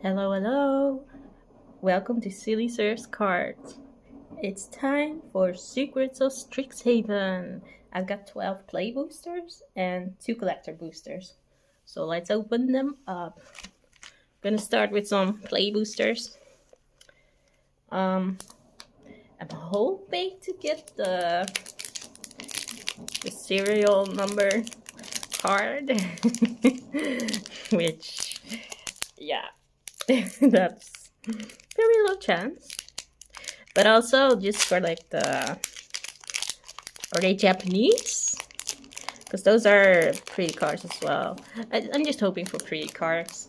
Hello, hello. Welcome to Silly Surf's Cards. It's time for Secrets of Strixhaven. I've got 12 play boosters and 2 collector boosters. So let's open them up. Gonna start with some play boosters. I'm hoping to get the serial number card, which, yeah, that's very low chance. But also just for like are they Japanese? Because those are pretty cards as well. I'm just hoping for pretty cards.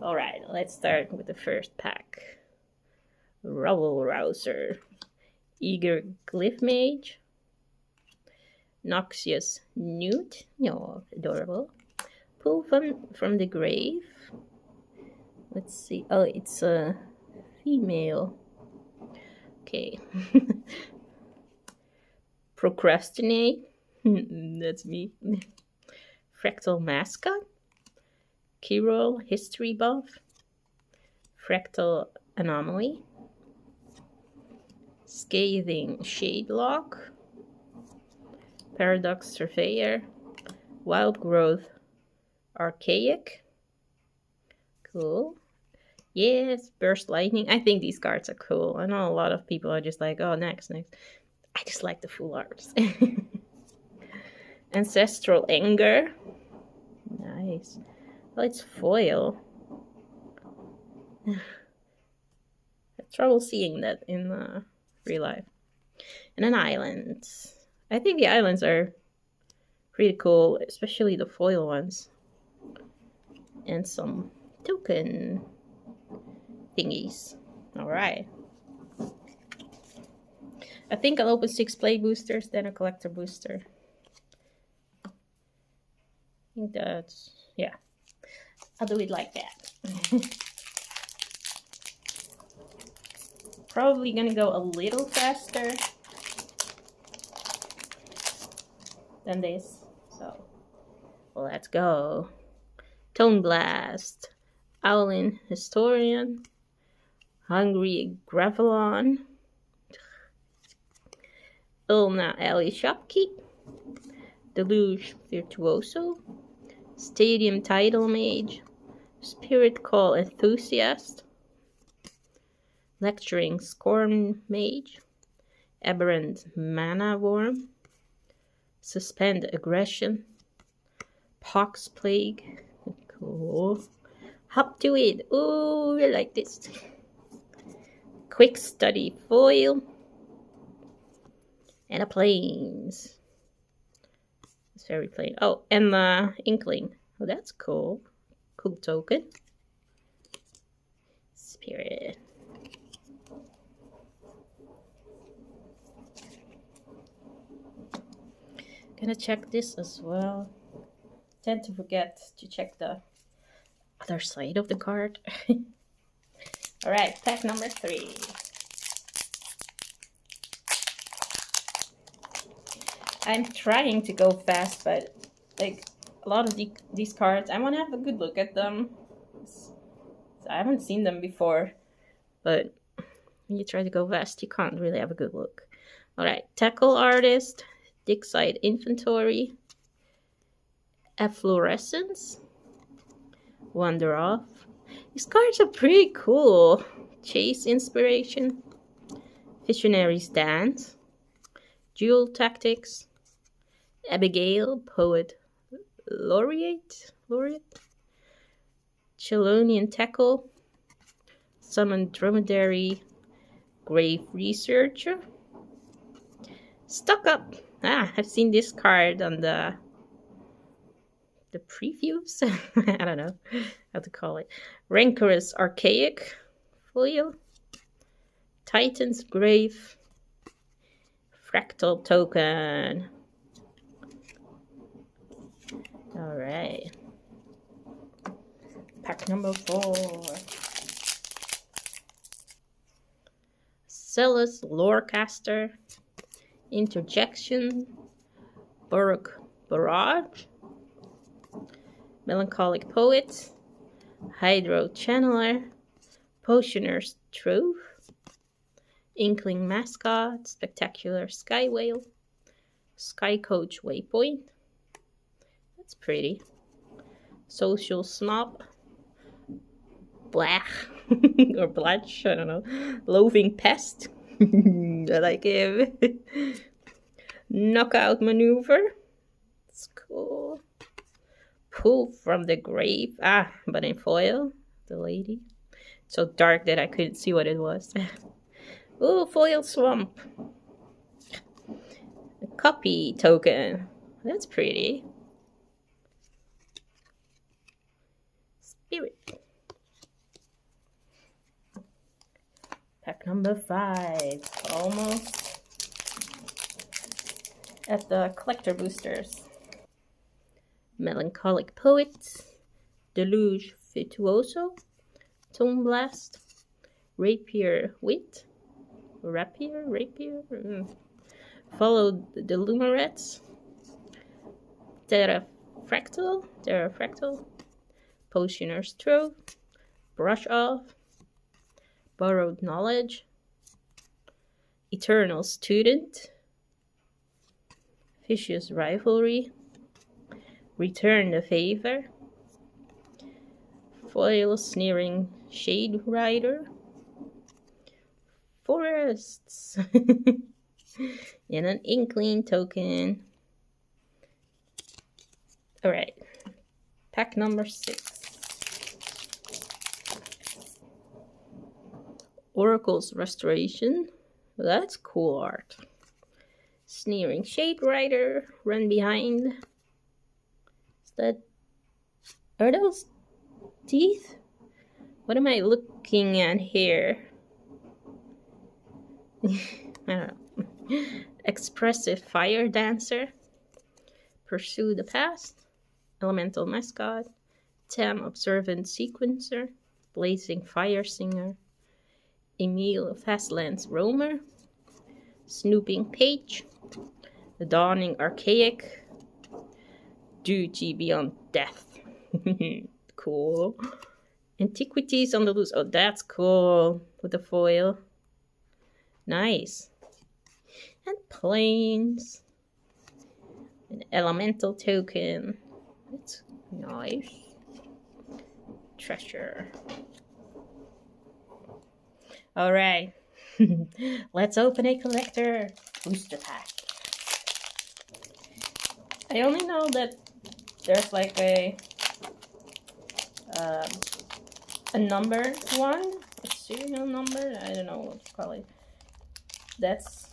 Alright, let's start with the first pack. Rubble Rouser, Eager Glyph Mage, Noxious Newt, adorable. Pull from the Grave. Let's see. Oh, it's a female. Okay. Procrastinate. That's me. Fractal Mascot. Keyroll History Buff. Fractal Anomaly. Scathing Shadelock. Paradox Surveyor. Wild Growth Archaic. Cool. Yes, Burst Lightning. I think these cards are cool. I know a lot of people are just like, oh, next. I just like the full arts. Ancestral Anger. Nice. Well, it's foil. I have trouble seeing that in real life. And an island. I think the islands are pretty cool, especially the foil ones. And some token thingies. Alright. I think I'll open 6 play boosters, then a collector booster. I think that's, yeah. I'll do it like that. Probably gonna go a little faster than this. So, let's go. Tone Blast, Owlin Historian, Hungry Gravelon, Ulna Alley Shopkeep, Deluge Virtuoso, Stadium Tidal Mage, Spirit Call Enthusiast, Lecturing Scorn Mage, Aberrant Mana Worm, Suspend Aggression, Pox Plague, cool, Hop to it, ooh, I like this, Quick Study Foil, and a Plains. It's very plain. Oh, and the Inkling. Oh, that's cool. Cool token. Spirit. Gonna check this as well. Tend to forget to check the other side of the card. Alright, pack number 3. I'm trying to go fast, but like a lot of these cards, I want to have a good look at them. I haven't seen them before, but when you try to go fast, you can't really have a good look. Alright, Tackle Artist, Digside Inventory, Efflorescence, Wander Off. These cards are pretty cool. Chase Inspiration, Visionary Stance, Dual Tactics, Abigail, Poet Laureate, Chelonian Tackle, Summon Dromedary, Grave Researcher, Stuck Up. I've seen this card on the previews. I don't know how to call it. Rancorous Archaic Foil, Titan's Grave, Fractal Token. Alright. Pack number 4. Celis Lorecaster, Interjection, Baroque Barrage, Melancholic Poet, Hydro Channeler, Potioner's Trove, Inkling Mascot, Spectacular Sky Whale, Sky Coach Waypoint. That's pretty. Social Snob, Blach, or Blatch, I don't know. Loathing Pest, I like him. Knockout Maneuver, it's cool. Pull from the Grave, but in foil, the lady. So dark that I couldn't see what it was. Ooh, Foil Swamp. A copy token, that's pretty. Spirit. Pack number 5, almost at the collector boosters. Melancholic Poet, Deluge Virtuoso, Tone Blast, Rapier Wit, Rapier, Follow the Lumarets, Terra Fractal, Potioner's Trove, Brush Off, Borrowed Knowledge, Eternal Student, Vicious Rivalry, Return the Favor, Foil Sneering Shade Rider, Forests, and an Inkling token. Alright, pack number 6. Oracle's Restoration. That's cool art. Sneering Shade Rider, Run Behind. Are those teeth? What am I looking at here? I don't know. Expressive Fire Dancer, Pursue the Past, Elemental Mascot, Tam Observant Sequencer, Blazing Fire Singer, Emil Fastlands Roamer, Snooping Page, The Dawning Archaic, Duty Beyond Death. Cool. Antiquities on the Loose. Oh, that's cool. With the foil. Nice. And Plains. An elemental token. That's nice. Treasure. Alright. Let's open a collector booster pack. I only know that there's like a numbered one, a serial number, I don't know what to call it. That's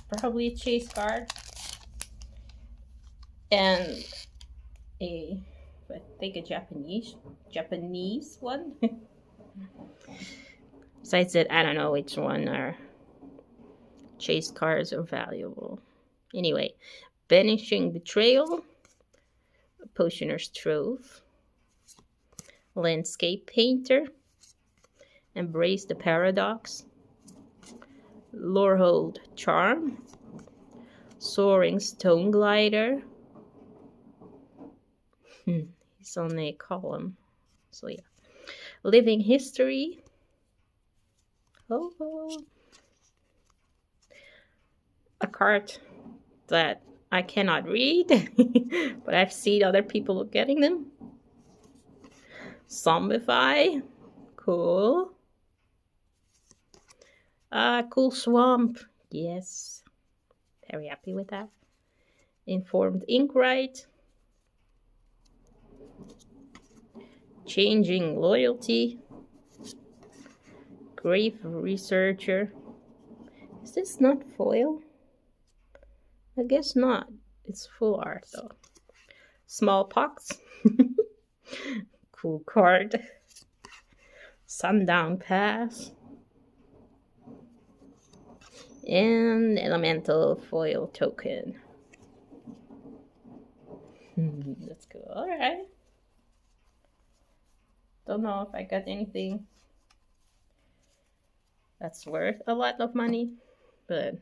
probably a chase card. And I think a Japanese one. Besides that, I don't know which one are chase cards are valuable. Anyway, Banishing Betrayal, Potioner's Trove, Landscape Painter, Embrace the Paradox, Lorehold Charm, Soaring Stone Glider. He's on a column, so yeah. Living History. Oh. A card that I cannot read, but I've seen other people getting them. Zombify. Cool. Cool Swamp. Yes. Very happy with that. Informed Inkwright. Changing Loyalty. Grave Researcher. Is this not foil? I guess not. It's full art though. Smallpox. Cool card. Sundown Pass. And Elemental Foil Token. That's cool. Alright. Don't know if I got anything that's worth a lot of money, but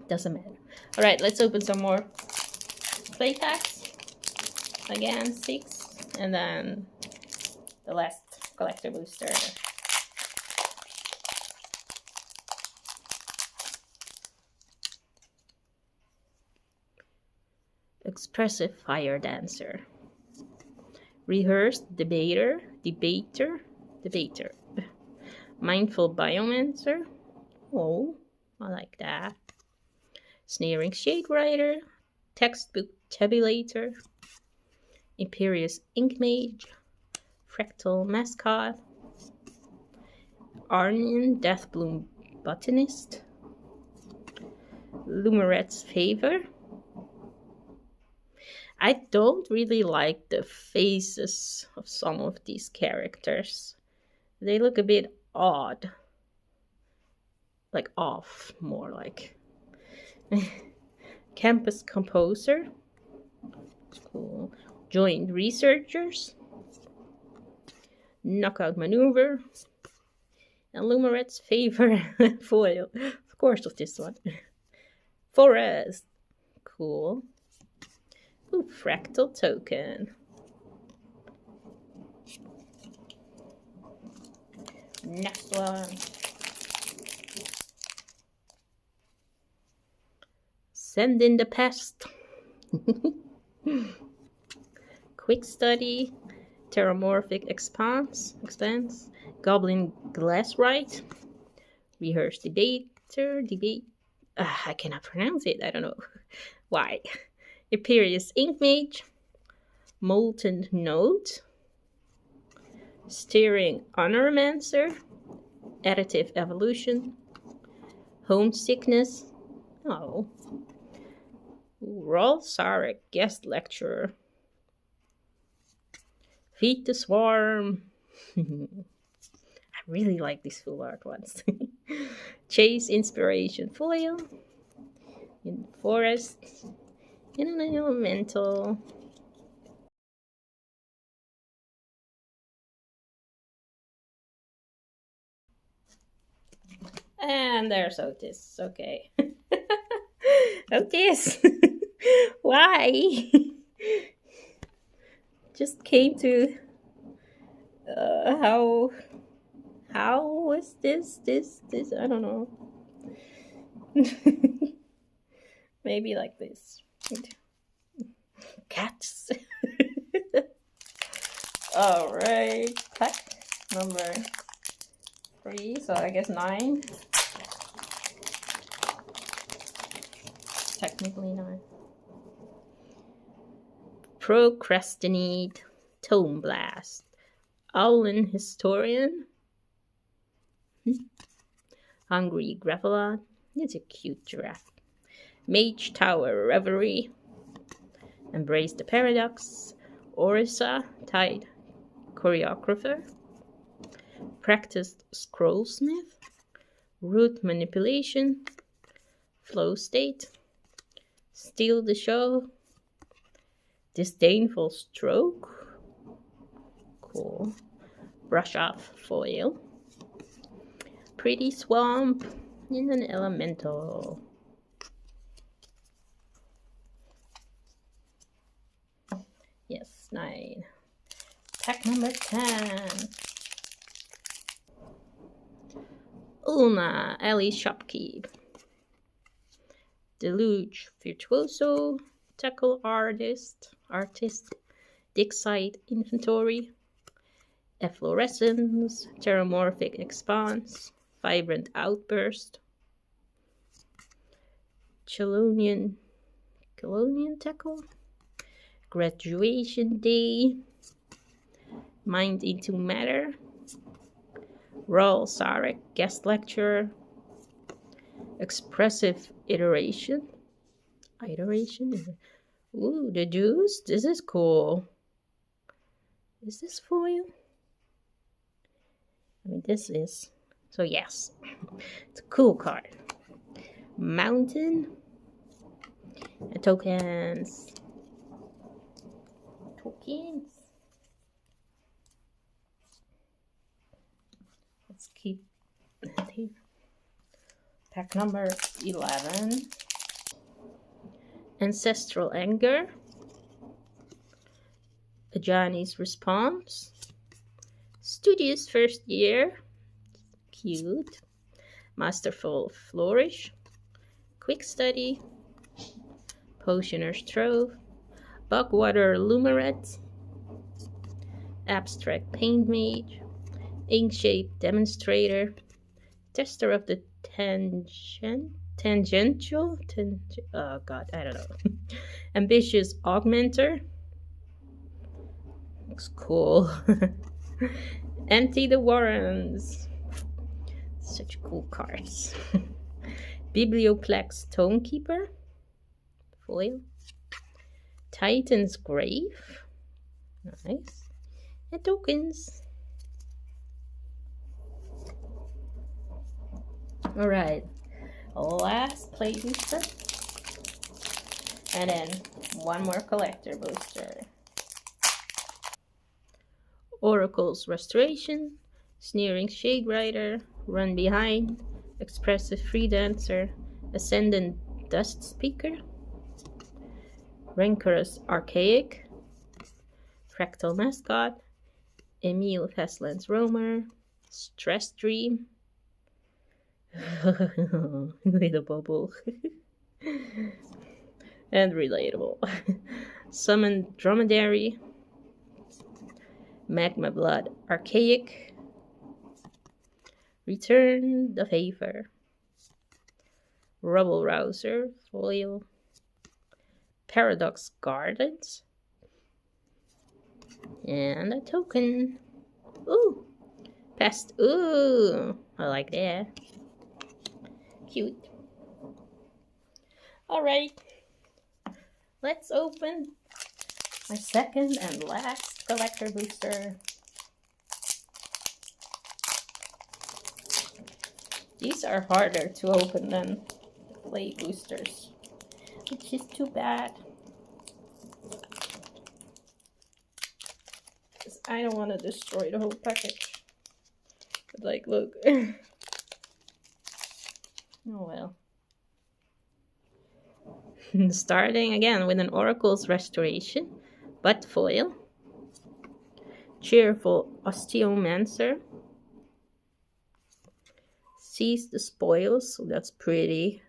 doesn't matter. Alright, let's open some more play packs. Again, 6. And then the last collector booster. Expressive Fire Dancer. Rehearsed Debater. Mindful Biomancer. Oh, I like that. Sneering Shade Writer. Textbook Tabulator. Imperious Ink Mage. Fractal Mascot. Arnian Deathbloom Botanist. Lumeret's Favor. I don't really like the faces of some of these characters. They look a bit odd. Like off, more like. Campus Composer. Cool. Joint Researchers. Knockout Maneuver. And Lumeret's Favor foil. Of course, of this one. Forest. Cool. Ooh, Fractal Token. Next one. Send in the Pest. Quick Study. Terramorphic Expanse. Goblin Glasswright. Rehearse Debater. I cannot pronounce it. I don't know why. Imperious Ink Mage. Molten Note. Steering Honormancer. Additive Evolution. Homesickness. Oh. Raul Sarek, Guest Lecturer. Feed the Swarm. I really like these full art ones. Chase Inspiration foil. In Forest. In an Elemental. And there's Otis. Okay. Otis. Why? Just came to how was this I don't know. Maybe like this. Cats. All right, pack number 3, so I guess 9. Technically 9. Procrastinate, Tome Blast, Owlin Historian, Hungry Gravelot, it's a cute giraffe, Mage Tower Reverie, Embrace the Paradox, Orisa, Tide Choreographer, Practiced Scrollsmith, Root Manipulation, Flow State, Steal the Show, Disdainful Stroke, cool, Brush Off foil, Pretty Swamp, in an Elemental. Yes, 9. Pack number 10. Ulna, Alley Shopkeep. Deluge, Virtuoso, Tackle Artist, Digsite Inventory, Efflorescence, Terramorphic Expanse, Vibrant Outburst, Colonian Tackle, Graduation Day, Mind into Matter, Raul Sarek Guest Lecture, Expressive Iteration. Ooh, the juice. This is cool. Is this foil? I mean, this is. So yes, it's a cool card. Mountain. And tokens. Let's keep that here. Pack number 11. Ancestral Anger, Johnny's response. Studious first year. Cute. Masterful flourish. Quick study. Potioner's trove. Bugwater Lumeret. Abstract paint mage. Inkshape demonstrator. Tester of the tangential. Oh god, I don't know. Ambitious augmenter. Looks cool. Empty the warrens. Such cool cards. Biblioplex Tonekeeper. Foil. Titan's Grave. Nice. And tokens. Alright. Last play booster. And then one more collector booster. Oracle's Restoration, Sneering Shade Rider, Run Behind, Expressive Free Dancer, Ascendant Dust Speaker, Rancorous Archaic, Fractal Mascot, Emil Fastlands Roamer, Stress Dream, Little Bubble, and Relatable, Summon Dromedary, Magma Blood Archaic, Return the Favor, Rubble Rouser Foil, Paradox Gardens, and a token. Ooh, Pest. Ooh, I like that. Cute. Alright, let's open my second and last collector booster. These are harder to open than play boosters, which is too bad. Because I don't want to destroy the whole package. But like, look. Oh well. Starting again with an Oracle's Restoration, but foil. Cheerful Osteomancer. Seize the Spoils, so that's pretty.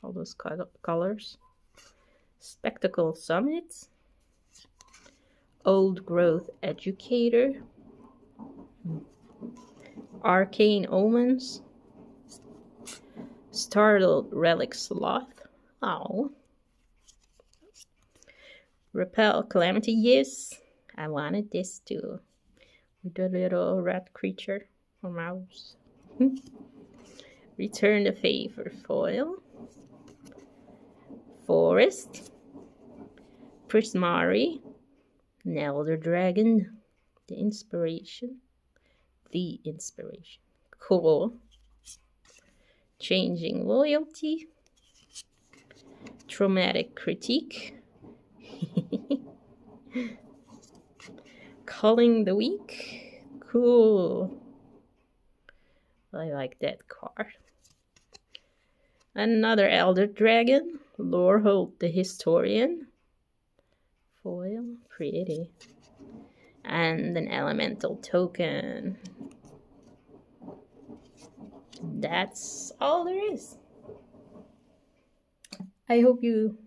All those colors. Spectacle Summits. Old Growth Educator. Arcane Omens. Startled Relic Sloth. Oh. Repel Calamity. Yes, I wanted this too. With the little rat creature or mouse. Return the Favor foil. Forest. Prismari. Elder Dragon. The Inspiration. Cool. Changing Loyalty. Traumatic Critique. Culling the Weak. Cool. I like that card. Another Elder Dragon. Lorehold the Historian. Foil. Pretty. And an Elemental token. That's all there is. I hope you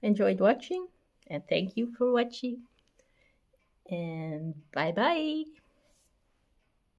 enjoyed watching, and thank you for watching, and bye bye.